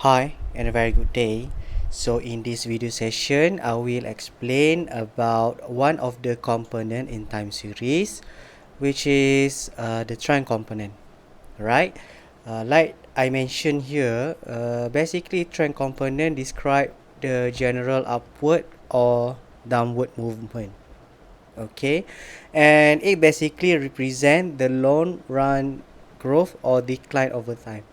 Hi and a very good day. So in this video session, I will explain about one of the component in time series, which is the trend component, right? Like I mentioned here, basically trend component describe the general upward or downward movement, okay, and it basically represent the long run growth or decline over time.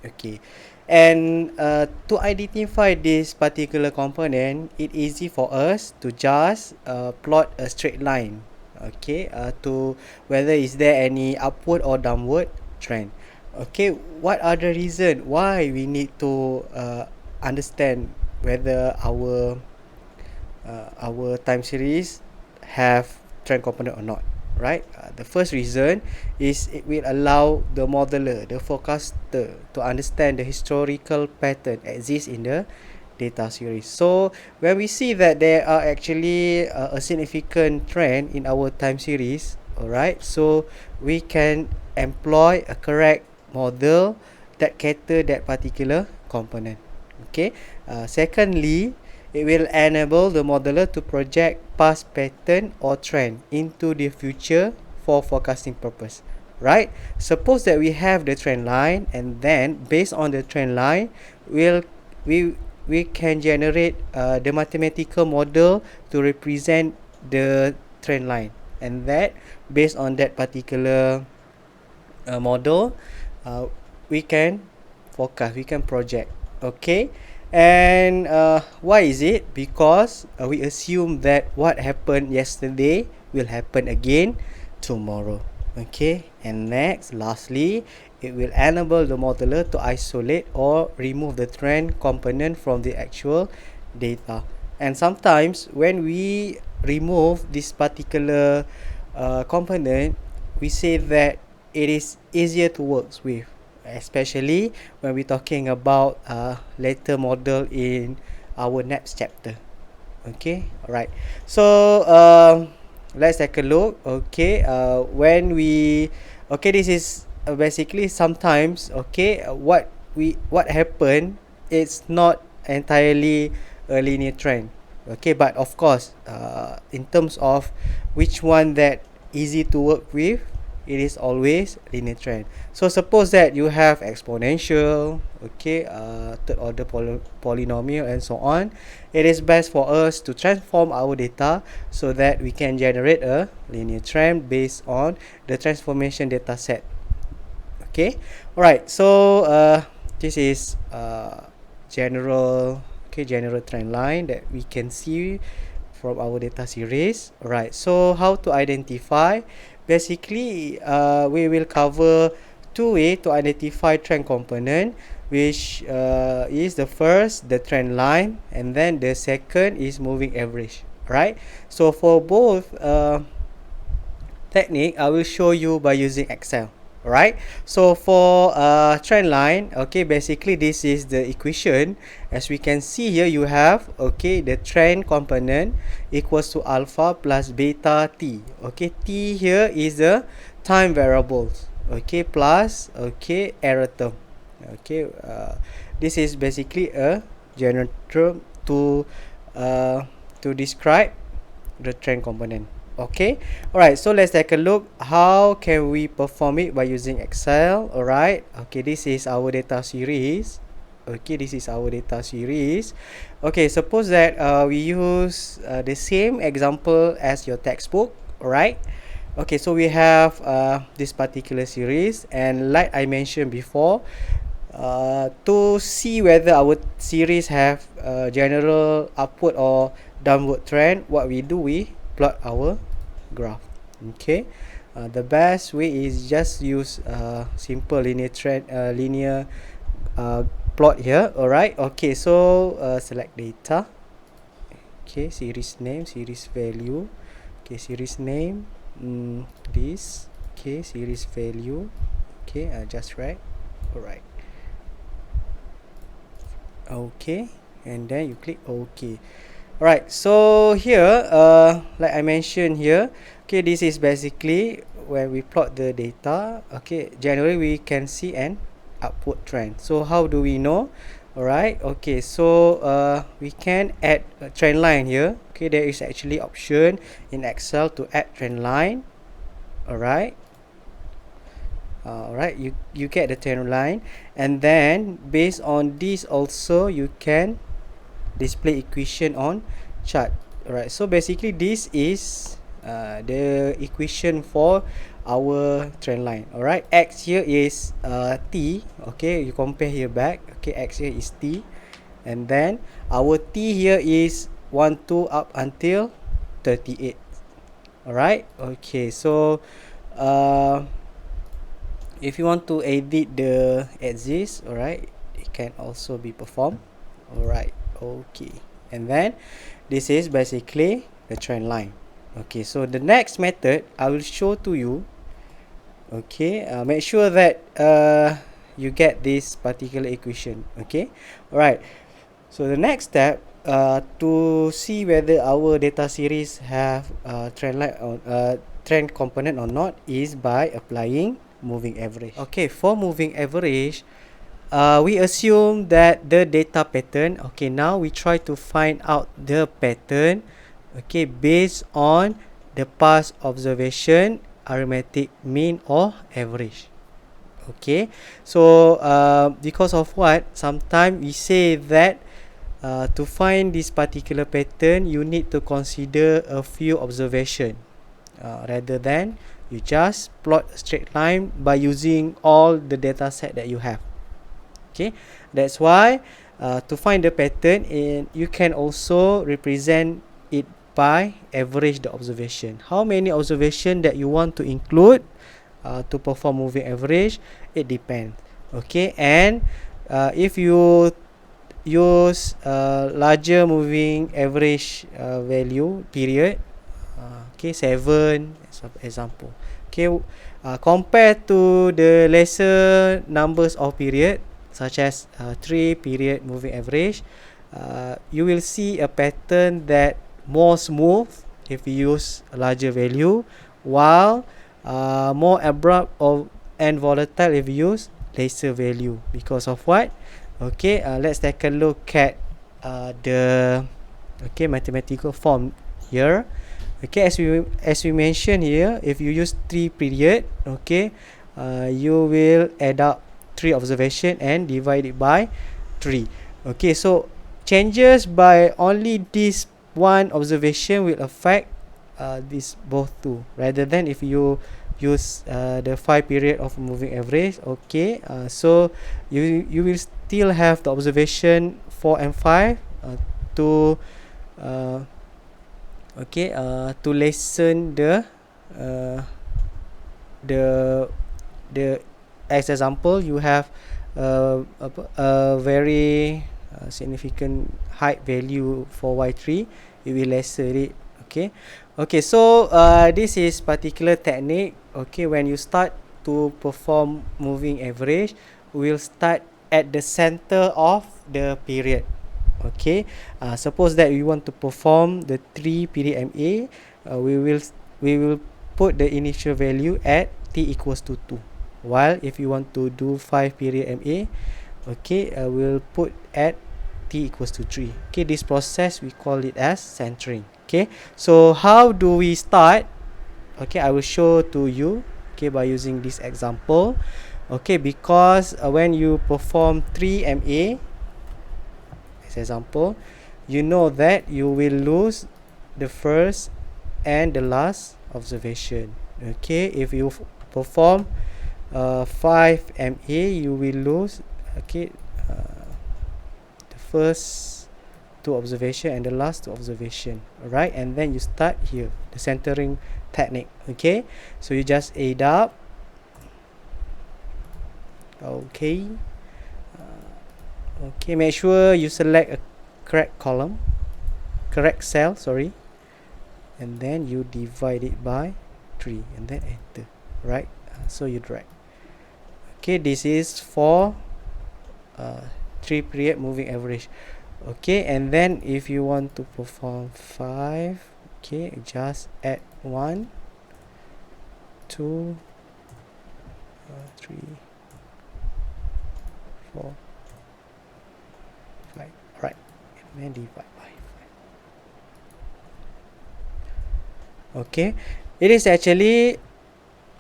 Okay, and to identify this particular component, it easy for us to just plot a straight line, okay, to whether is there any upward or downward trend. Okay, what are the reason why we need to understand whether our time series have trend component or not, right? The first reason is it will allow the modeler, the forecaster, to understand the historical pattern exists in the data series. So when we see that there are actually a significant trend in our time series, all right, so we can employ a correct model that cater that particular component. Okay, secondly, it will enable the modeler to project past pattern or trend into the future for forecasting purpose, right? Suppose that we have the trend line, and then based on the trend line, we'll we we can generate the mathematical model to represent the trend line, and that based on that particular model, uh, we can forecast, we can project. Okay, and why is it? Because we assume that what happened yesterday will happen again tomorrow. Okay, and next, lastly, it will enable the modeler to isolate or remove the trend component from the actual data. And sometimes when we remove this particular component, we say that it is easier to work with, especially when we're talking about later model in our next chapter. Okay, alright. So let's take a look. Okay, when we okay, this is basically sometimes, okay, what happened, it's not entirely a linear trend. Okay, but of course, in terms of which one that easy to work with, it is always linear trend. So suppose that you have exponential, okay, third order polynomial and so on. It is best for us to transform our data so that we can generate a linear trend based on the transformation data set. Okay, alright, so this is general, okay, general trend line that we can see from our data series. Alright, so how to identify? Basically, we will cover two ways to identify trend component, which is the first, the trend line, and then the second is moving average. Right, so for both technique, I will show you by using Excel. Alright, so for trend line, okay, basically this is the equation. As we can see here, you have, okay, the trend component equals to alpha plus beta t. Okay, t here is the time variables, okay, plus, okay, error term. Okay, this is basically a general term to describe the trend component. Okay, alright, so let's take a look how can we perform it by using Excel. Alright, okay, this is our data series. Okay, this is our data series. Okay, suppose that we use the same example as your textbook. Alright, okay, so we have this particular series, and like I mentioned before, to see whether our series have general upward or downward trend, what we do, we plot our graph. Okay, the best way is just use simple linear trend, linear plot here. Alright, okay, so select data. Okay, series name, series value. Okay, series name, this. Okay, series value. Okay, just right. Alright, okay, and then you click OK. Alright, so here, like I mentioned here, okay, this is basically when we plot the data. Okay, generally we can see an upward trend. So how do we know? Alright, okay, so we can add a trend line here. Okay, there is actually option in Excel to add trend line. Alright, alright, you get the trend line, and then based on this also you can display equation on chart. Alright, so basically this is the equation for our trend line. Alright, X here is T. Okay, you compare here back. Okay, X here is T, and then our T here is 1 2 up until 38. Alright, okay, so if you want to edit the axis, alright, it can also be performed. Alright, okay, and then this is basically the trend line. Okay, so the next method I will show to you. Okay, make sure that you get this particular equation. Okay, alright, so the next step to see whether our data series have trend line or trend component or not is by applying moving average. Okay, for moving average, we assume that the data pattern. Okay, now we try to find out the pattern, okay, based on the past observation, arithmetic mean or average. Okay, so because of what, sometimes we say that to find this particular pattern you need to consider a few observation rather than you just plot a straight line by using all the data set that you have. Okay, that's why to find the pattern, you can also represent it by average the observation. How many observation that you want to include to perform moving average, it depends. Okay, and if you use larger moving average value period, okay, 7 as an example. Okay, compared to the lesser numbers of period such as 3 period moving average, you will see a pattern that more smooth if you use a larger value, while more abrupt or and volatile if you use lesser value. Because of what? Okay, let's take a look at the mathematical form here. Okay, as we mentioned here, if you use 3 period, okay, you will add up 3 observation and divide it by 3. Okay, so changes by only this one observation will affect this both two, rather than if you use the 5 period of moving average. Okay, so you will still have the observation 4 and 5 to to lessen uh, the the as example, you have a very significant height value for y3, you will lesser it. Okay, okay, so this is particular technique. Okay, when you start to perform moving average, we'll start at the center of the period. Okay, suppose that we want to perform the 3 period MA, we will put the initial value at t equals to 2, while if you want to do 5 period MA, okay, we'll put at t equals to 3. Okay, this process we call it as centering. Okay, so how do we start? Okay, I will show to you, okay, by using this example. Okay, because when you perform 3 MA as example, you know that you will lose the first and the last observation. Okay, if you perform 5 MA, you will lose, okay, the first 2 observation and the last 2 observation. Alright, and then you start here the centering technique. Okay, so you just add up. Okay, okay, make sure you select a correct column, correct cell, sorry, and then you divide it by 3 and then enter. Right, so you drag. Okay, this is for 3 period moving average. Okay, and then if you want to perform 5, okay, just add 1 2 3 4 by, right, and then divide by 5. Okay, it is actually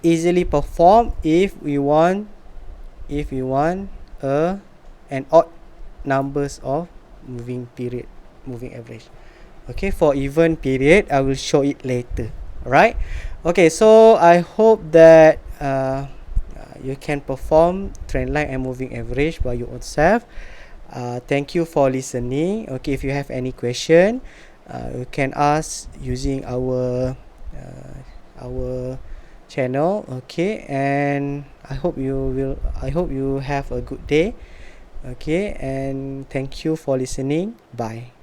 easily performed if we want a an odd numbers of moving period, moving average. Okay, for even period I will show it later, right? Okay, so I hope that you can perform trend line and moving average by your own self. Thank you for listening. Okay, if you have any question, you can ask using our channel. Okay, and I hope you have a good day. Okay, and thank you for listening. Bye.